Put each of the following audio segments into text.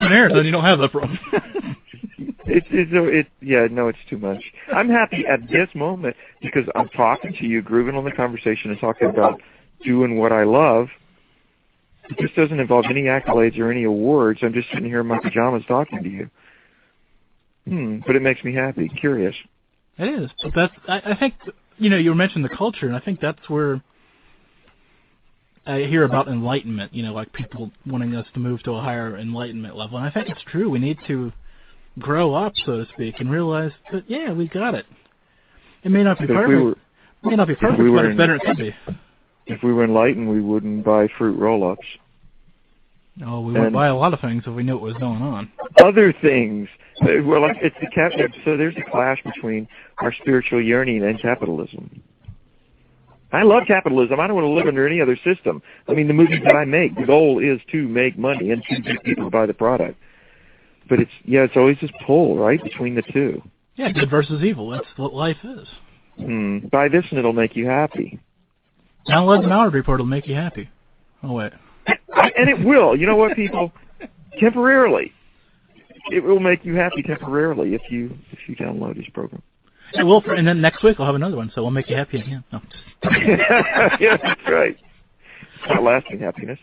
on air, then you don't have that problem. It's too much. I'm happy at this moment because I'm talking to you, grooving on the conversation, and talking about doing what I love. This doesn't involve any accolades or any awards. I'm just sitting here in my pajamas talking to you. But it makes me happy, curious. It is. But I think, you mentioned the culture, and I think that's where I hear about enlightenment, like people wanting us to move to a higher enlightenment level. And I think it's true. We need to grow up, so to speak, and realize that, we got it. It may not be perfect. But it's better than it could be. If we were enlightened, we wouldn't buy fruit roll-ups. No, we wouldn't buy a lot of things if we knew what was going on. Other things. Well, so there's a clash between our spiritual yearning and capitalism. I love capitalism. I don't want to live under any other system. I mean, the movies that I make, the goal is to make money and to get people to buy the product. But it's always this pull, right, between the two. Yeah, good versus evil. That's what life is. Buy this and it'll make you happy. Download the the-malliard-report will make you happy. Oh, wait. And it will. You know what, people? Temporarily. It will make you happy temporarily if you download this program. It will, and then next week I'll have another one, so we'll make you happy again. No. Yeah, that's right. It's not lasting happiness.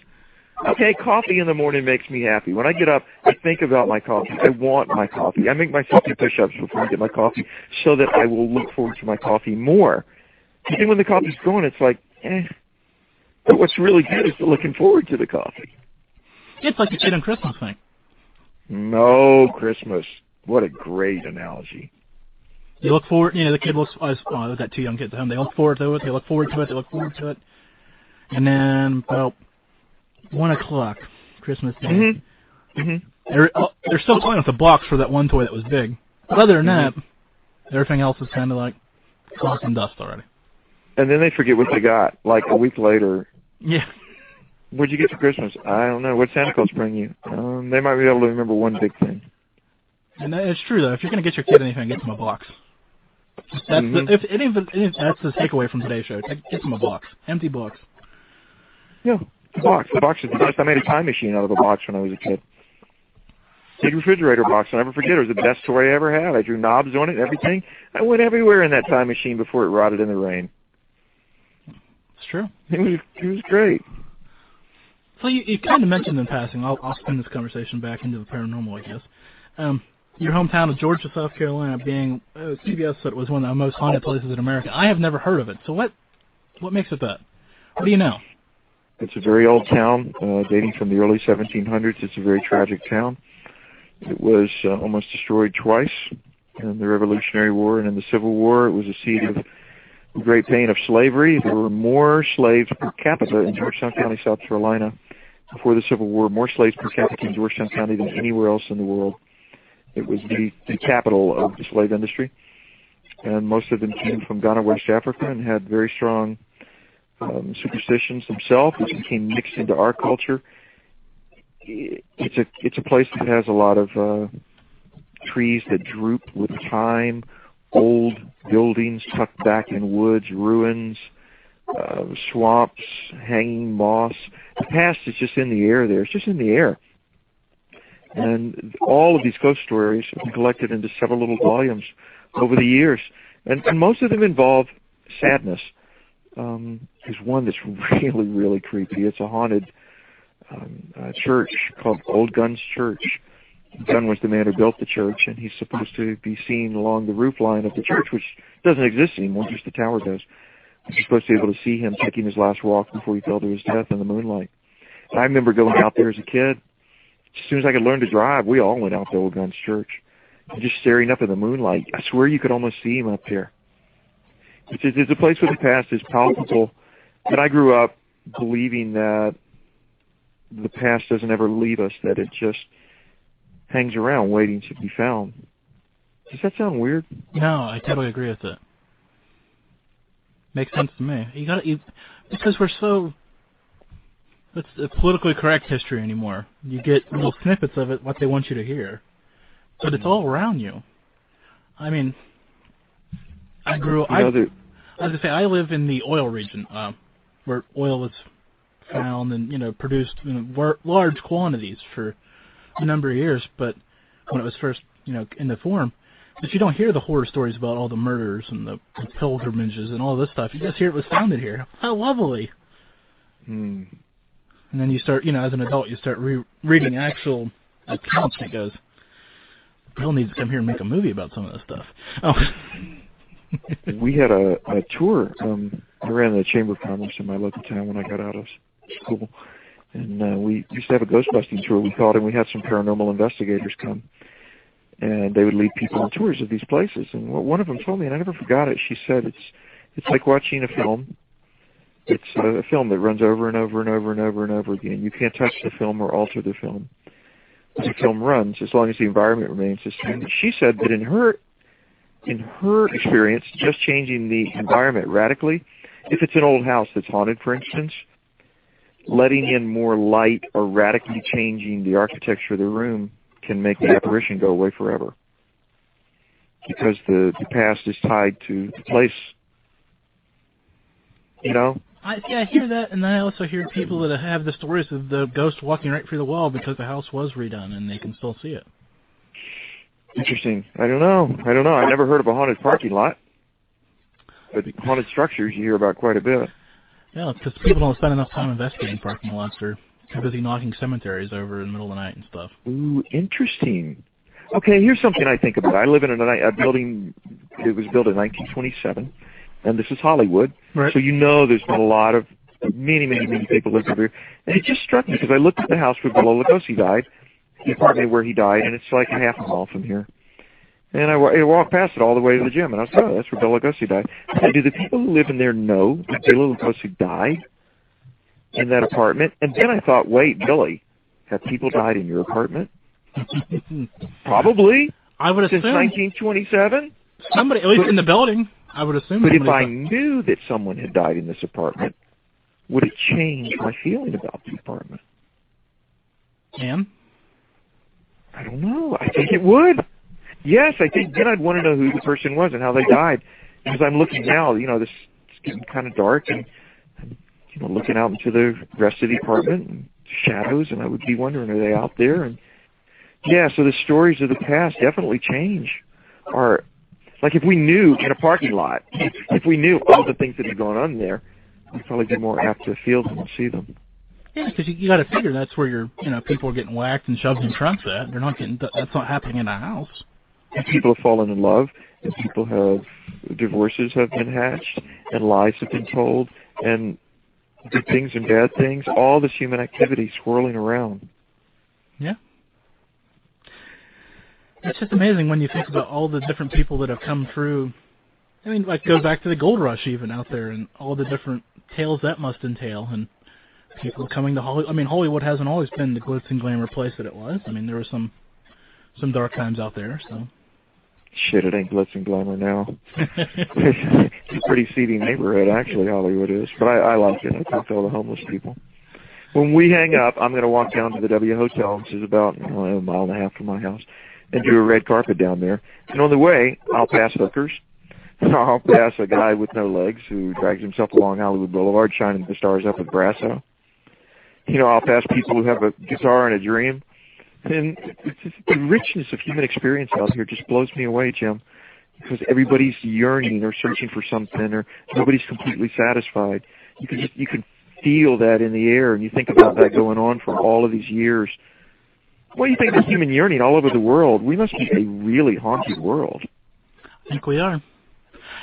Okay, coffee in the morning makes me happy. When I get up, I think about my coffee. I want my coffee. I make myself do push-ups before I get my coffee so that I will look forward to my coffee more. And then when the coffee's gone, it's like, But what's really good is looking forward to the coffee. It's like a kid on Christmas thing. No, Christmas. What a great analogy. You look forward, the kid looks, I've got two young kids at home, they look forward to it, and then about 1 o'clock, Christmas Day, they're still playing with the box for that one toy that was big. But other than that, everything else is kind of like cloth and dust already. And then they forget what they got, like a week later. Yeah. What'd you get for Christmas? I don't know. What Santa Claus bring you? They might be able to remember one big thing. And it's true, though. If you're going to get your kid anything, get them a box. That's the takeaway from today's show. Get them a box. Empty box. Yeah, the box. The box is the best. I made a time machine out of a box when I was a kid. Big refrigerator box. I'll never forget. It was the best toy I ever had. I drew knobs on it and everything. I went everywhere in that time machine before it rotted in the rain. It's true. It was great. So you kind of mentioned in passing, I'll spin this conversation back into the paranormal, I guess. Your hometown of Georgia, South Carolina, being, CBS said it was one of the most haunted places in America. I have never heard of it. So what makes it that? What do you know? It's a very old town, dating from the early 1700s. It's a very tragic town. It was almost destroyed twice in the Revolutionary War and in the Civil War. It was a seat of the great pain of slavery. There were more slaves per capita in Georgetown County, South Carolina, before the Civil War, more slaves per capita in Georgetown County than anywhere else in the world. It was the capital of the slave industry, and most of them came from Ghana, West Africa, and had very strong superstitions themselves, which became mixed into our culture. It's a place that has a lot of trees that droop with time, old buildings tucked back in woods, ruins, swamps, hanging moss. The past is just in the air there. It's just in the air. And all of these ghost stories have been collected into several little volumes over the years. And most of them involve sadness. There's one that's really, really creepy. It's a haunted church called Old Gun's Church. Gunn was the man who built the church, and he's supposed to be seen along the roof line of the church, which doesn't exist anymore, just the tower does. You're supposed to be able to see him taking his last walk before he fell to his death in the moonlight. And I remember going out there as a kid. As soon as I could learn to drive, we all went out to Old Gun's Church. And just staring up in the moonlight, I swear you could almost see him up there. It's a place where the past is palpable. But I grew up believing that the past doesn't ever leave us, that it just hangs around waiting to be found. Does that sound weird? No, I totally agree with it. Makes sense to me. Because we're so... It's a politically correct history anymore. You get little snippets of it, what they want you to hear. But it's all around you. I mean, I live in the oil region, where oil was found and, produced in large quantities for a number of years, but when it was first, in the form, but you don't hear the horror stories about all the murders and the pilgrimages and all this stuff. You just hear it was founded here. How lovely. Hmm. And then you start, as an adult, you start reading actual accounts. And it goes, Bill needs to come here and make a movie about some of this stuff. Oh. We had a tour. I ran the Chamber of Commerce in my local town when I got out of school. And we used to have a ghost busting tour, we called it, and we had some paranormal investigators come. And they would lead people on tours of these places. And one of them told me, and I never forgot it, she said, it's like watching a film. It's a film that runs over and over and over and over and over again. You can't touch the film or alter the film. But the film runs as long as the environment remains the same. She said that in her experience, just changing the environment radically, if it's an old house that's haunted, for instance, letting in more light or radically changing the architecture of the room can make the apparition go away forever. Because the past is tied to the place. I hear that, and then I also hear people that have the stories of the ghost walking right through the wall because the house was redone and they can still see it. Interesting. I don't know. I never heard of a haunted parking lot. But haunted structures you hear about quite a bit. Yeah, because people don't spend enough time investigating parking lots. They're too busy knocking cemeteries over in the middle of the night and stuff. Ooh, interesting. Okay, here's something I think about. I live in a building, it was built in 1927, and this is Hollywood. Right. So there's been a lot of, many people live over here. And it just struck me because I looked at the house where Bela Lugosi died, the apartment where he died, and it's like a half a mile from here. And I walked past it all the way to the gym, and I was like, oh, that's where Bela Lugosi died. I said, do the people who live in there know that Bela Lugosi died in that apartment? And then I thought, wait, Billy, have people died in your apartment? Probably. I would assume. Since 1927? Somebody, at least in the building, I would assume. But if I knew that someone had died in this apartment, would it change my feeling about the apartment? And? I don't know. I think it would. Yes, I think then I'd want to know who the person was and how they died. Because I'm looking now, this it's getting kind of dark, and looking out into the rest of the apartment and shadows, and I would be wondering, are they out there? And yeah, so the stories of the past definitely change. Or like if we knew in a parking lot, if we knew all the things that are going on there, we'd probably be more apt to feel them and see them. Yeah, because you got to figure that's where people are getting whacked and shoved in trunks at. They're not getting. That's not happening in a house. And people have fallen in love, and people divorces have been hatched, and lies have been told, and good things and bad things, all this human activity swirling around. Yeah. It's just amazing when you think about all the different people that have come through. I mean, like, go back to the gold rush even out there and all the different tales that must entail, and people coming to Hollywood. I mean, Hollywood hasn't always been the glitz and glamour place that it was. I mean, there were some dark times out there, so... Shit, it ain't glitz and glamour now. It's a pretty seedy neighborhood, actually, Hollywood is. But I like it. I talk to all the homeless people. When we hang up, I'm going to walk down to the W Hotel, which is about a mile and a half from my house, and do a red carpet down there. And on the way, I'll pass hookers. I'll pass a guy with no legs who drags himself along Hollywood Boulevard, shining the stars up with Brasso. I'll pass people who have a guitar and a dream. And it's just, the richness of human experience out here just blows me away, Jim, because everybody's yearning or searching for something, or nobody's completely satisfied. You can feel that in the air, and you think about that going on for all of these years. What do you think of human yearning all over the world? We must be a really haunted world. I think we are.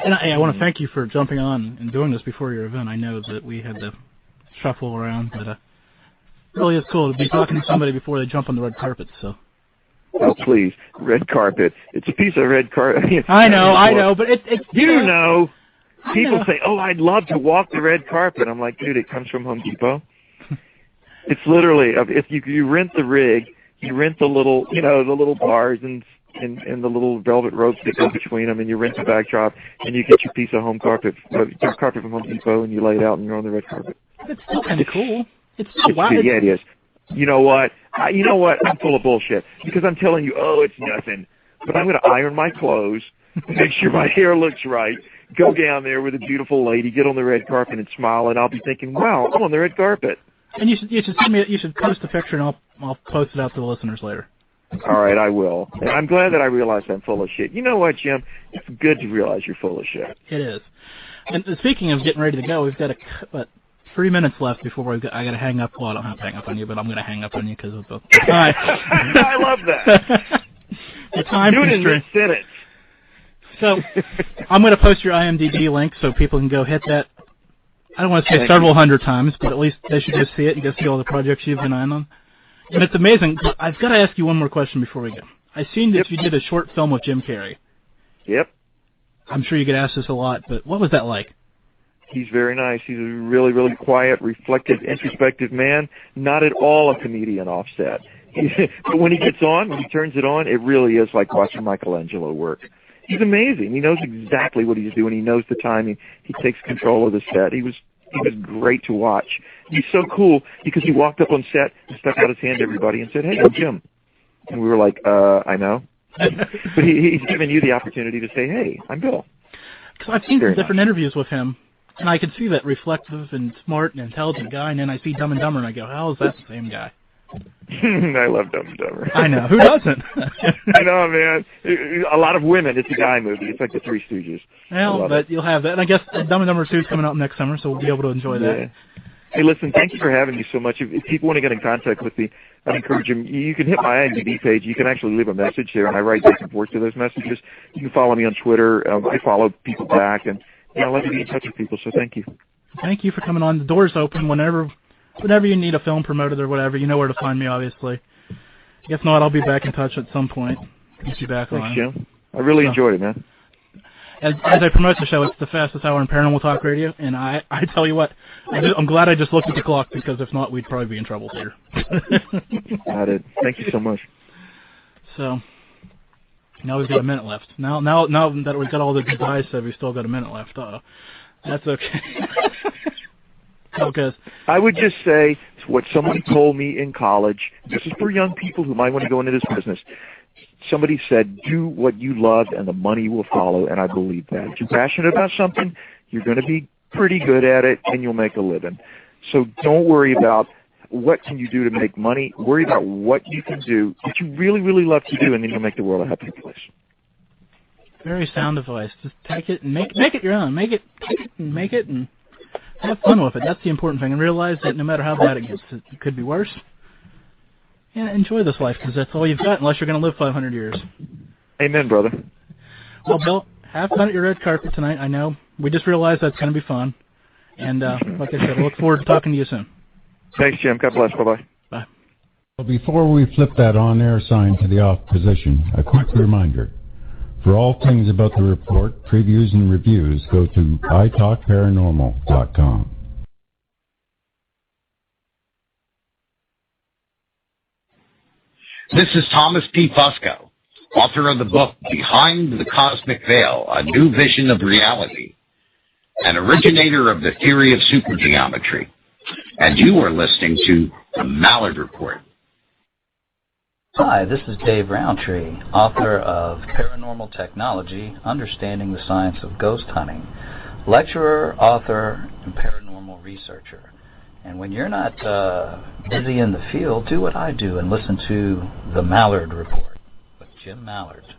And I want to thank you for jumping on and doing this before your event. I know that we had to shuffle around, but really is cool to be talking to somebody before they jump on the red carpet. So. Oh, please, red carpet. It's a piece of red carpet. I know, but it's People say, "Oh, I'd love to walk the red carpet." I'm like, dude, it comes from Home Depot. It's literally, if you rent the rig, you rent the little, the little bars and the little velvet ropes that go between them, and you rent the backdrop, and you get your piece of home carpet from Home Depot, and you lay it out, and you're on the red carpet. It's still kind of cool. It's so wild. Yeah, it is. You know what? I'm full of bullshit because I'm telling you, it's nothing. But I'm going to iron my clothes, make sure my hair looks right, go down there with a beautiful lady, get on the red carpet and smile, and I'll be thinking, wow, I'm on the red carpet. And you should send me. You should post a picture, and I'll post it out to the listeners later. All right, I will. And I'm glad that I realized I'm full of shit. You know what, Jim? It's good to realize you're full of shit. It is. And speaking of getting ready to go, we've got 3 minutes left before I got to hang up. Well, I don't have to hang up on you, but I'm going to hang up on you because of the time. I love that. The time Do it in constraint. mid-sentence. So I'm going to post your IMDb link so people can go hit that. I don't want to say several hundred times, but at least they should just see it. You can see all the projects you've been on. And it's amazing. But I've got to ask you one more question before we go. I've seen that you did a short film with Jim Carrey. Yep. I'm sure you get asked this a lot, but what was that like? He's very nice. He's a really, really quiet, reflective, introspective man. Not at all a comedian offset. But when he gets on, when he turns it on, it really is like watching Michelangelo work. He's amazing. He knows exactly what he's doing. He knows the timing. He takes control of the set. He was great to watch. He's so cool because he walked up on set and stuck out his hand to everybody and said, "Hey, I'm Jim." And we were like, I know. But he's given you the opportunity to say, "Hey, I'm Bill." Because I've seen some different interviews with him, and I can see that reflective and smart and intelligent guy, and then I see Dumb and Dumber, and I go, how is that the same guy? I love Dumb and Dumber. I know. Who doesn't? I know, man. A lot of women. It's a guy movie. It's like the Three Stooges. Well, but you'll have that. And I guess Dumb and Dumber 2 is coming out next summer, so we'll be able to enjoy that. Yeah. Hey, listen, thank you for having me so much. If people want to get in contact with me, I'd encourage them. You can hit my IMDb page. You can actually leave a message there, and I write back and forth to those messages. You can follow me on Twitter. I follow people back, and I love to be in touch with people, so thank you. Thank you for coming on. The door's open whenever you need a film promoted or whatever. You know where to find me, obviously. If not, I'll be back in touch at some point. Get you back on. Thanks, Jim. I really enjoyed it, man. As I promote the show, it's the fastest hour in paranormal talk radio, and I tell you what, I'm glad I just looked at the clock, because if not, we'd probably be in trouble here. Got it. Thank you so much. So, now we've got a minute left. Now that we've got all the goodbyes said, we've still got a minute left. That's okay. Okay. I would just say what somebody told me in college. This is for young people who might want to go into this business. Somebody said, do what you love and the money will follow, and I believe that. If you're passionate about something, you're going to be pretty good at it, and you'll make a living. So don't worry about what can you do to make money. Worry about what you can do that you really, really love to do, and then you'll make the world a happier place. Very sound advice. Just take it and make it your own. Take it and have fun with it. That's the important thing. And realize that no matter how bad it gets, it could be worse. Yeah, enjoy this life, because that's all you've got unless you're going to live 500 years. Amen, brother. Well, Bill, have fun at your red carpet tonight. I know. We just realized that's going to be fun. And like I said, I look forward to talking to you soon. Thanks, Jim. God bless. Bye-bye. Bye. Well, before we flip that on-air sign to the off position, a quick reminder. For all things about the report, previews, and reviews, go to italkparanormal.com. This is Thomas P. Fusco, author of the book Behind the Cosmic Veil, A New Vision of Reality, and originator of the theory of supergeometry. And you are listening to the Mallard Report. Hi, this is Dave Roundtree, author of Paranormal Technology, Understanding the Science of Ghost Hunting, lecturer, author, and paranormal researcher. And when you're not busy in the field, do what I do and listen to the Mallard Report with Jim Mallard.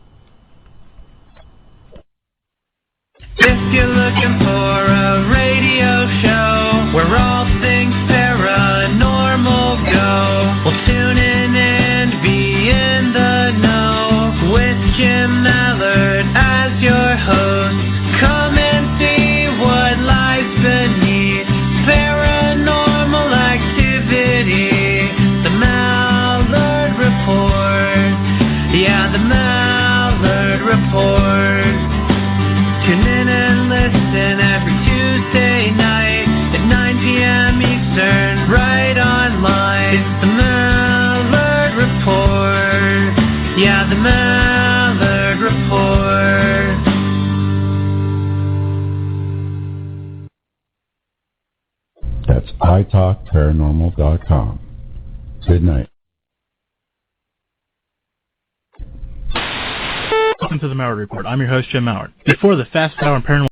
If you're looking for a radio show where all things paranormal go, well, tune in and be in the know with Jim Mallard as your host. Come and see what lies beneath paranormal activity. The Mallard Report. Yeah, the Mallard Report. Tune in and listen every Tuesday night at 9 p.m. Eastern, right online. It's the Mallard Report. Yeah, the Mallard Report. That's italkparanormal.com. Good night. Welcome to the Mallard Report. I'm your host, Jim Mallard. Before the fast hour in paranormal